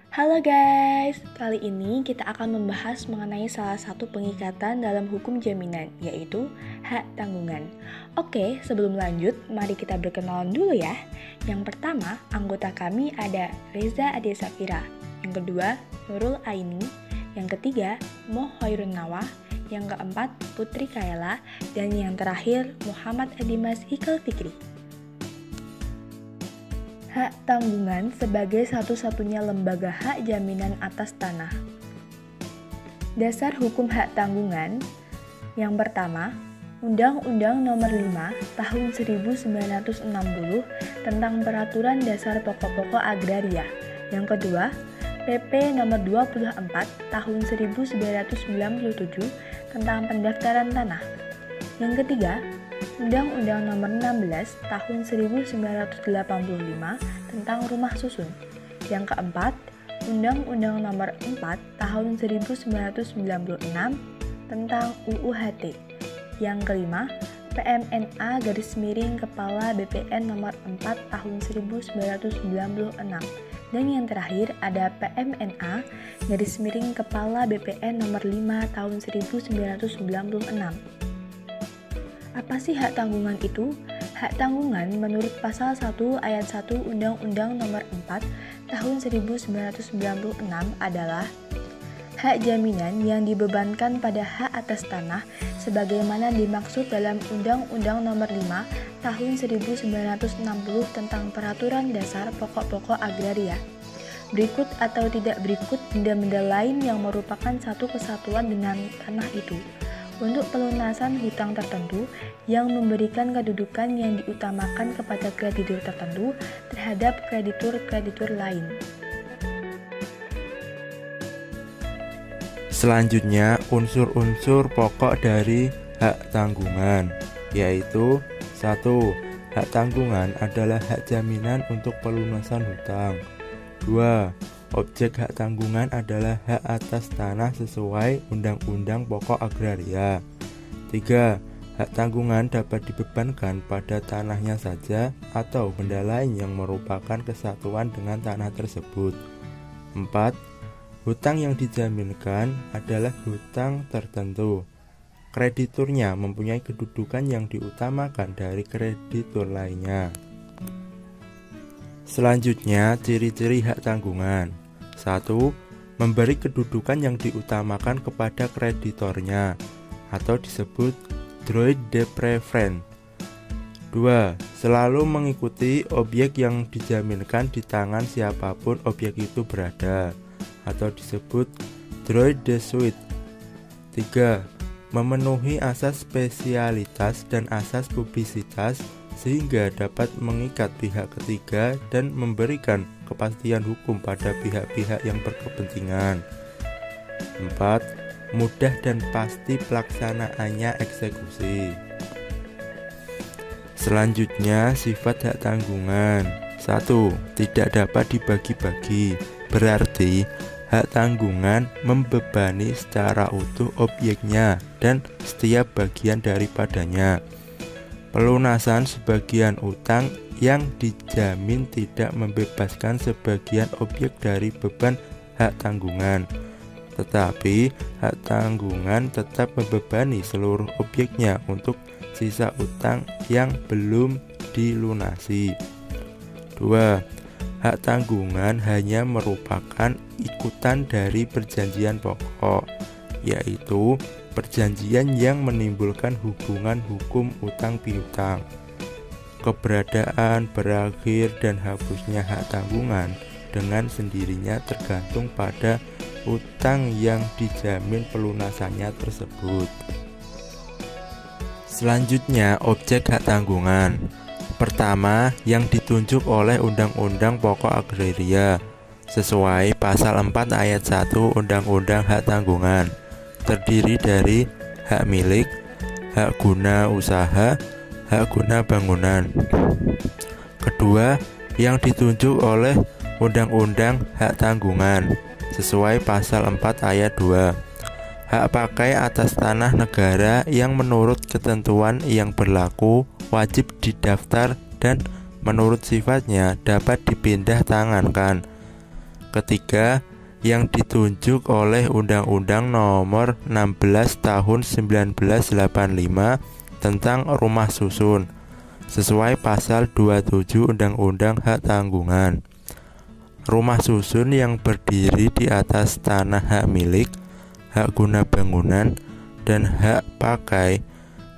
Halo guys, kali ini kita akan membahas mengenai salah satu pengikatan dalam hukum jaminan, yaitu hak tanggungan. Oke, sebelum lanjut, mari kita berkenalan dulu ya. Yang pertama, anggota kami ada Reza Ade Safira. Yang kedua, Nurul Aini. Yang ketiga, Moh Hoirun Nawah. Yang keempat, Putri Kaela. Dan yang terakhir, Muhammad Adimas Hikal Fikri. Hak tanggungan sebagai satu-satunya lembaga hak jaminan atas tanah. Dasar hukum hak tanggungan. Yang pertama, Undang-Undang Nomor 5 Tahun 1960 tentang Peraturan Dasar Pokok-pokok Agraria. Yang kedua, PP Nomor 24 Tahun 1997 tentang Pendaftaran Tanah. Yang ketiga, Undang-Undang Nomor 16 Tahun 1985 tentang Rumah Susun. Yang keempat, Undang-Undang Nomor 4 Tahun 1996 tentang UUHT. Yang kelima, PMNA Kepala BPN Nomor 4 Tahun 1996. Dan yang terakhir ada PMNA Kepala BPN Nomor 5 Tahun 1996. Apa sih hak tanggungan itu? Hak tanggungan menurut pasal 1 ayat 1 Undang-Undang Nomor 4 Tahun 1996 adalah hak jaminan yang dibebankan pada hak atas tanah sebagaimana dimaksud dalam Undang-Undang Nomor 5 Tahun 1960 tentang Peraturan Dasar Pokok-pokok Agraria. Berikut atau tidak berikut benda-benda lain yang merupakan satu kesatuan dengan tanah itu. Untuk pelunasan hutang tertentu yang memberikan kedudukan yang diutamakan kepada kreditur tertentu terhadap kreditur-kreditur lain. Selanjutnya, unsur-unsur pokok dari hak tanggungan, yaitu 1. Hak tanggungan adalah hak jaminan untuk pelunasan hutang. 2. Objek hak tanggungan adalah hak atas tanah sesuai Undang-Undang Pokok Agraria. 3. Hak tanggungan dapat dibebankan pada tanahnya saja atau benda lain yang merupakan kesatuan dengan tanah tersebut. 4. Hutang yang dijaminkan adalah hutang tertentu. Krediturnya mempunyai kedudukan yang diutamakan dari kreditur lainnya. Selanjutnya, ciri-ciri hak tanggungan. 1. Memberi kedudukan yang diutamakan kepada kreditornya atau disebut droit de préférence. 2. Selalu mengikuti objek yang dijaminkan di tangan siapapun objek itu berada atau disebut droit de suite. 3. Memenuhi asas spesialitas dan asas publisitas sehingga dapat mengikat pihak ketiga dan memberikan kepastian hukum pada pihak-pihak yang berkepentingan. 4. Mudah dan pasti pelaksanaannya eksekusi. Selanjutnya, sifat hak tanggungan. 1. Tidak dapat dibagi-bagi. Berarti hak tanggungan membebani secara utuh objeknya dan setiap bagian daripadanya. Pelunasan sebagian utang yang dijamin tidak membebaskan sebagian objek dari beban hak tanggungan, tetapi hak tanggungan tetap membebani seluruh objeknya untuk sisa utang yang belum dilunasi. 2. Hak tanggungan hanya merupakan ikutan dari perjanjian pokok, yaitu perjanjian yang menimbulkan hubungan hukum utang piutang. Keberadaan, berakhir, dan hapusnya hak tanggungan dengan sendirinya tergantung pada utang yang dijamin pelunasannya tersebut. Selanjutnya, objek hak tanggungan. Pertama, yang ditunjuk oleh Undang-Undang Pokok Agraria sesuai pasal 4 ayat 1 Undang-Undang Hak Tanggungan. Terdiri dari hak milik, hak guna usaha, hak guna bangunan. Kedua, yang ditunjuk oleh Undang-Undang Hak Tanggungan sesuai pasal 4 ayat 2. Hak pakai atas tanah negara yang menurut ketentuan yang berlaku wajib didaftar dan menurut sifatnya dapat dipindah tangankan. ketiga yang ditunjuk oleh Undang-Undang Nomor 16 Tahun 1985 tentang rumah susun sesuai pasal 27 Undang-Undang Hak Tanggungan. Rumah susun yang berdiri di atas tanah hak milik, hak guna bangunan, dan hak pakai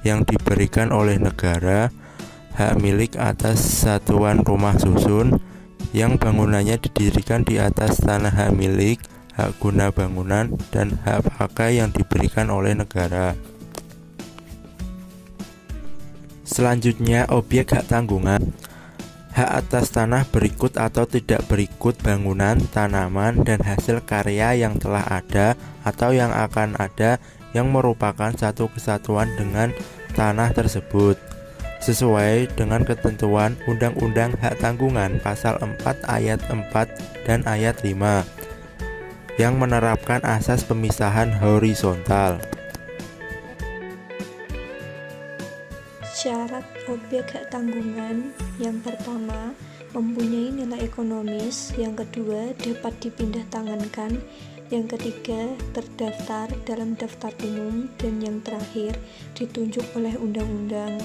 yang diberikan oleh negara, hak milik atas satuan rumah susun yang bangunannya didirikan di atas tanah hak milik, hak guna bangunan, dan hak pakai yang diberikan oleh negara. Selanjutnya, objek hak tanggungan. Hak atas tanah berikut atau tidak berikut bangunan, tanaman, dan hasil karya yang telah ada atau yang akan ada yang merupakan satu kesatuan dengan tanah tersebut sesuai dengan ketentuan Undang-Undang Hak Tanggungan pasal 4 ayat 4 dan ayat 5 yang menerapkan asas pemisahan horizontal. Syarat objek hak tanggungan: yang pertama, mempunyai nilai ekonomis, yang kedua, dapat dipindah tangankan, yang ketiga, terdaftar dalam daftar umum, dan yang terakhir, ditunjuk oleh undang-undang.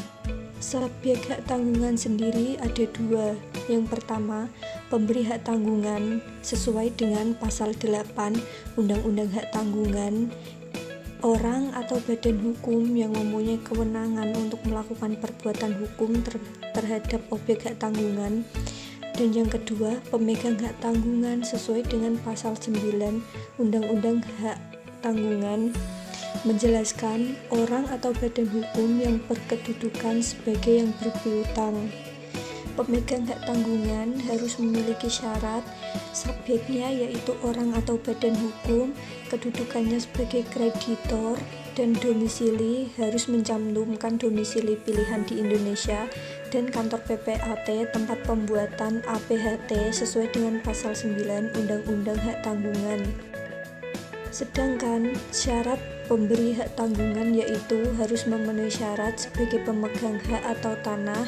Subjek hak tanggungan sendiri ada dua. Yang pertama, pemberi hak tanggungan sesuai dengan pasal 8 Undang-Undang Hak Tanggungan. Orang atau badan hukum yang mempunyai kewenangan untuk melakukan perbuatan hukum terhadap objek hak tanggungan. Dan yang kedua, pemegang hak tanggungan sesuai dengan pasal 9 Undang-Undang Hak Tanggungan, menjelaskan orang atau badan hukum yang berkedudukan sebagai yang berpiutang. Pemegang hak tanggungan harus memiliki syarat. Subjeknya yaitu orang atau badan hukum, kedudukannya sebagai kreditor, dan domisili harus mencantumkan domisili pilihan di Indonesia dan kantor PPAT tempat pembuatan APHT sesuai dengan pasal 9 Undang-Undang Hak Tanggungan. Sedangkan syarat pemberi hak tanggungan yaitu harus memenuhi syarat sebagai pemegang hak atau tanah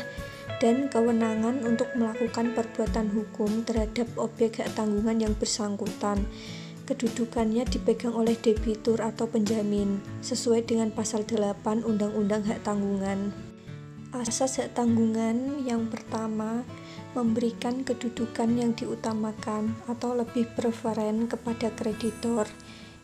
dan kewenangan untuk melakukan perbuatan hukum terhadap objek hak tanggungan yang bersangkutan. Kedudukannya dipegang oleh debitur atau penjamin sesuai dengan pasal 8 Undang-Undang Hak Tanggungan. Asas hak tanggungan yang pertama, memberikan kedudukan yang diutamakan atau lebih preferen kepada kreditor.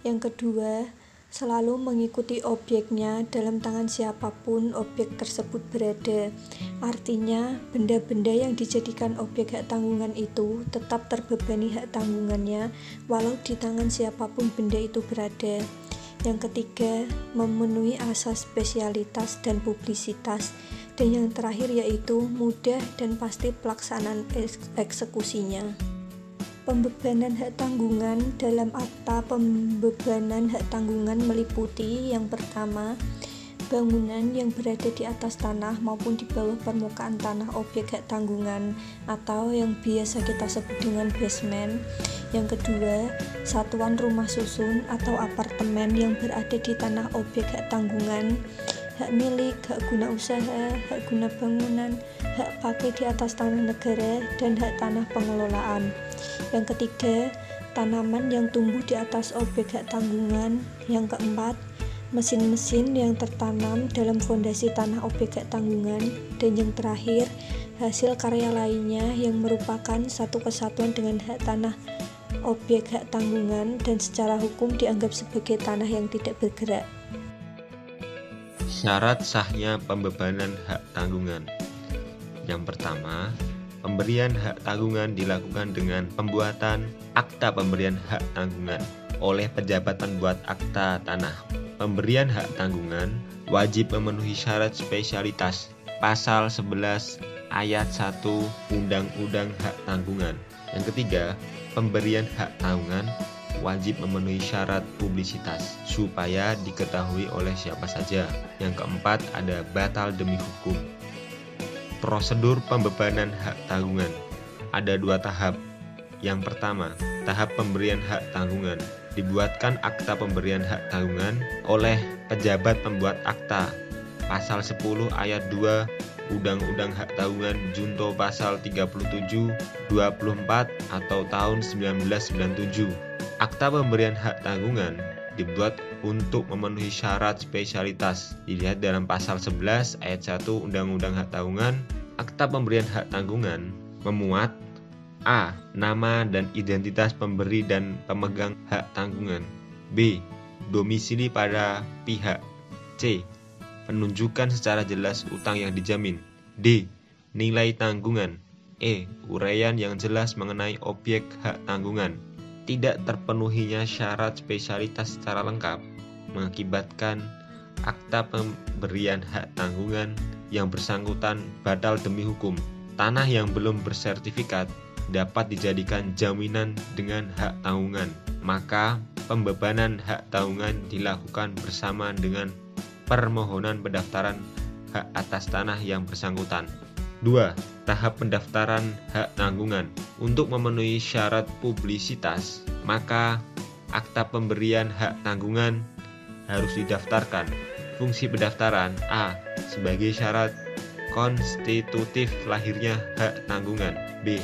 Yang kedua, selalu mengikuti objeknya dalam tangan siapapun objek tersebut berada. Artinya, benda-benda yang dijadikan objek hak tanggungan itu tetap terbebani hak tanggungannya walau di tangan siapapun benda itu berada. Yang ketiga, memenuhi asas spesialitas dan publisitas. Dan yang terakhir yaitu mudah dan pasti pelaksanaan eksekusinya. Pembebanan hak tanggungan dalam akta pembebanan hak tanggungan meliputi yang pertama, bangunan yang berada di atas tanah maupun di bawah permukaan tanah objek hak tanggungan atau yang biasa kita sebut dengan basement. Yang kedua, satuan rumah susun atau apartemen yang berada di tanah objek hak tanggungan, hak milik, hak guna usaha, hak guna bangunan, hak pakai di atas tanah negara, dan hak tanah pengelolaan. Yang ketiga, tanaman yang tumbuh di atas objek hak tanggungan. Yang keempat, mesin-mesin yang tertanam dalam fondasi tanah objek hak tanggungan. Dan yang terakhir, hasil karya lainnya yang merupakan satu kesatuan dengan hak tanah objek hak tanggungan dan secara hukum dianggap sebagai tanah yang tidak bergerak. Syarat sahnya pembebanan hak tanggungan. Yang pertama, pemberian hak tanggungan dilakukan dengan pembuatan akta pemberian hak tanggungan oleh pejabat pembuat akta tanah. Pemberian hak tanggungan wajib memenuhi syarat spesialitas pasal 11 ayat 1 Undang-Undang Hak Tanggungan. Yang ketiga, pemberian hak tanggungan wajib memenuhi syarat publisitas supaya diketahui oleh siapa saja. Yang keempat, ada batal demi hukum. Prosedur pembebanan hak tanggungan ada 2 tahap. Yang pertama, tahap pemberian hak tanggungan. Dibuatkan akta pemberian hak tanggungan oleh pejabat pembuat akta. Pasal 10 ayat 2 Undang-Undang Hak Tanggungan Junto Pasal 37, 24 atau tahun 1997. Akta pemberian hak tanggungan dibuat untuk memenuhi syarat spesialitas. Dilihat dalam pasal 11 ayat 1 Undang-Undang Hak Tanggungan. Akta pemberian hak tanggungan memuat A. Nama dan identitas pemberi dan pemegang hak tanggungan. B. Domisili pada pihak. C. Penunjukan secara jelas utang yang dijamin. D. Nilai tanggungan. E. Uraian yang jelas mengenai objek hak tanggungan. Tidak terpenuhinya syarat spesialitas secara lengkap mengakibatkan akta pemberian hak tanggungan yang bersangkutan batal demi hukum. Tanah yang belum bersertifikat dapat dijadikan jaminan dengan hak tanggungan. Maka pembebanan hak tanggungan dilakukan bersama dengan permohonan pendaftaran hak atas tanah yang bersangkutan. 2. Tahap pendaftaran hak tanggungan. Untuk memenuhi syarat publisitas, maka akta pemberian hak tanggungan harus didaftarkan. Fungsi pendaftaran A. Sebagai syarat konstitutif lahirnya hak tanggungan. B.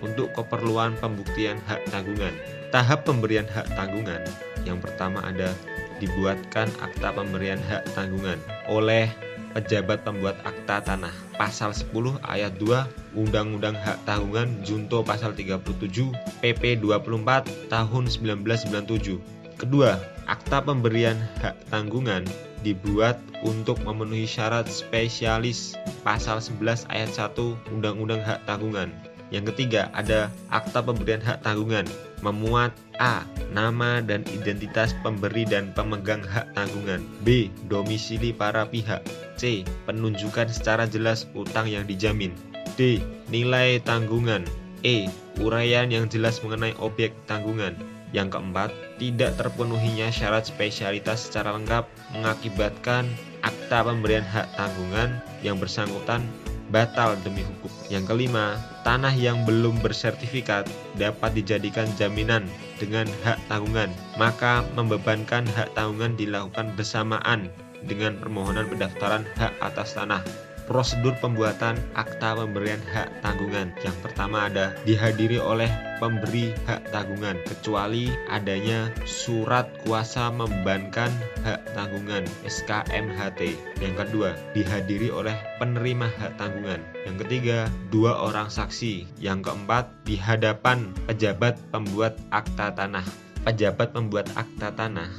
Untuk keperluan pembuktian hak tanggungan. Tahap pemberian hak tanggungan. Yang pertama ada dibuatkan akta pemberian hak tanggungan oleh pejabat pembuat akta tanah. Pasal 10 ayat 2 Undang-Undang Hak Tanggungan Junto Pasal 37 PP 24 tahun 1997. Kedua, akta pemberian hak tanggungan dibuat untuk memenuhi syarat spesialis Pasal 11 ayat 1 Undang-Undang Hak Tanggungan. Yang ketiga, ada akta pemberian hak tanggungan memuat A. Nama dan identitas pemberi dan pemegang hak tanggungan. B. Domisili para pihak. C. Penunjukan secara jelas utang yang dijamin. D. Nilai tanggungan. E. Uraian yang jelas mengenai objek tanggungan. Yang keempat, tidak terpenuhinya syarat spesialitas secara lengkap mengakibatkan akta pemberian hak tanggungan yang bersangkutan batal demi hukum. Yang kelima, tanah yang belum bersertifikat dapat dijadikan jaminan dengan hak tanggungan, maka membebankan hak tanggungan dilakukan bersamaan dengan permohonan pendaftaran hak atas tanah. Prosedur pembuatan akta pemberian hak tanggungan. Yang pertama ada dihadiri oleh pemberi hak tanggungan kecuali adanya surat kuasa membebankan hak tanggungan SKMHT. Yang kedua, dihadiri oleh penerima hak tanggungan. Yang ketiga, 2 orang saksi. Yang keempat, di hadapan pejabat pembuat akta tanah. Pejabat pembuat akta tanah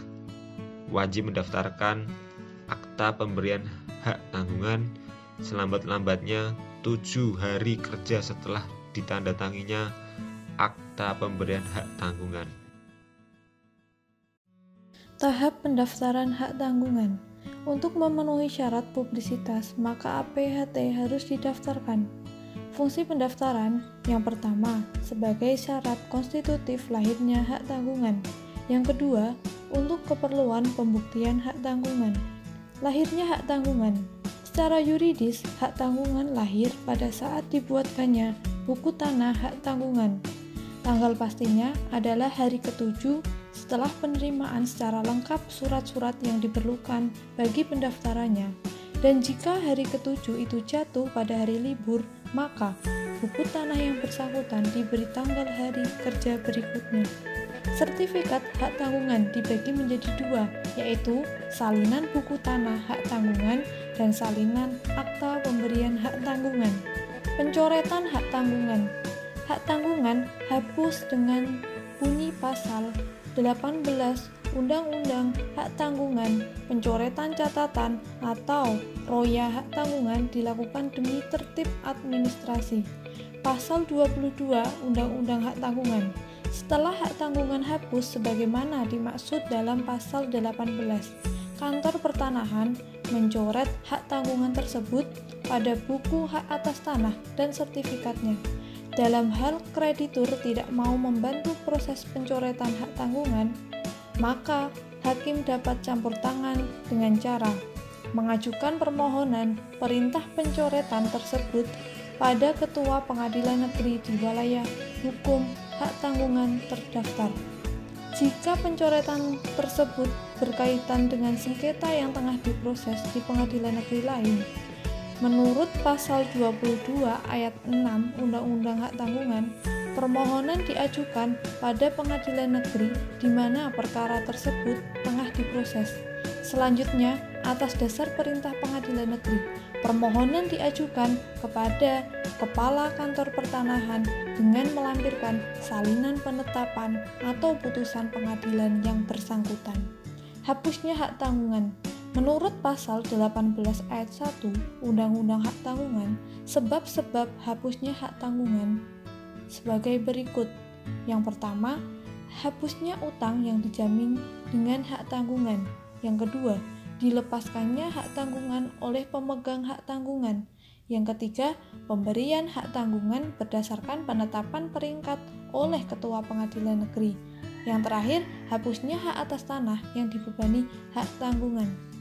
wajib mendaftarkan akta pemberian hak tanggungan selambat-lambatnya 7 hari kerja setelah ditandatanginya akta pemberian hak tanggungan. Tahap pendaftaran hak tanggungan. Untuk memenuhi syarat publisitas, maka APHT harus didaftarkan. Fungsi pendaftaran yang pertama, sebagai syarat konstitutif lahirnya hak tanggungan. Yang kedua, untuk keperluan pembuktian hak tanggungan. Lahirnya hak tanggungan. Secara yuridis, hak tanggungan lahir pada saat dibuatkannya buku tanah hak tanggungan. Tanggal pastinya adalah hari ke-7 setelah penerimaan secara lengkap surat-surat yang diperlukan bagi pendaftarannya. Dan jika hari ke-7 itu jatuh pada hari libur, maka buku tanah yang bersangkutan diberi tanggal hari kerja berikutnya. Sertifikat hak tanggungan dibagi menjadi 2, yaitu salinan buku tanah hak tanggungan dan salinan akta pemberian hak tanggungan. Pencoretan hak tanggungan. Hak tanggungan hapus dengan bunyi pasal 18 Undang-Undang Hak Tanggungan. Pencoretan catatan atau roya hak tanggungan dilakukan demi tertib administrasi. Pasal 22 Undang-Undang Hak Tanggungan. Setelah hak tanggungan hapus sebagaimana dimaksud dalam pasal 18, kantor pertanahan mencoret hak tanggungan tersebut pada buku hak atas tanah dan sertifikatnya. Dalam hal kreditur tidak mau membantu proses pencoretan hak tanggungan, maka hakim dapat campur tangan dengan cara mengajukan permohonan perintah pencoretan tersebut pada Ketua Pengadilan Negeri di wilayah hukum hak tanggungan terdaftar. Jika pencoretan tersebut berkaitan dengan sengketa yang tengah diproses di pengadilan negeri lain, Menurut pasal 22 ayat 6 Undang-Undang Hak Tanggungan, permohonan diajukan pada pengadilan negeri di mana perkara tersebut tengah diproses. Selanjutnya, atas dasar perintah pengadilan negeri, permohonan diajukan kepada Kepala Kantor Pertanahan dengan melampirkan salinan penetapan atau putusan pengadilan yang bersangkutan. Hapusnya hak tanggungan. Menurut pasal 18 ayat 1 Undang-Undang Hak Tanggungan, sebab-sebab hapusnya hak tanggungan sebagai berikut. Yang pertama, hapusnya utang yang dijamin dengan hak tanggungan. Yang kedua, dilepaskannya hak tanggungan oleh pemegang hak tanggungan. Yang ketiga, pemberian hak tanggungan berdasarkan penetapan peringkat oleh Ketua Pengadilan Negeri. Yang terakhir, hapusnya hak atas tanah yang dibebani hak tanggungan.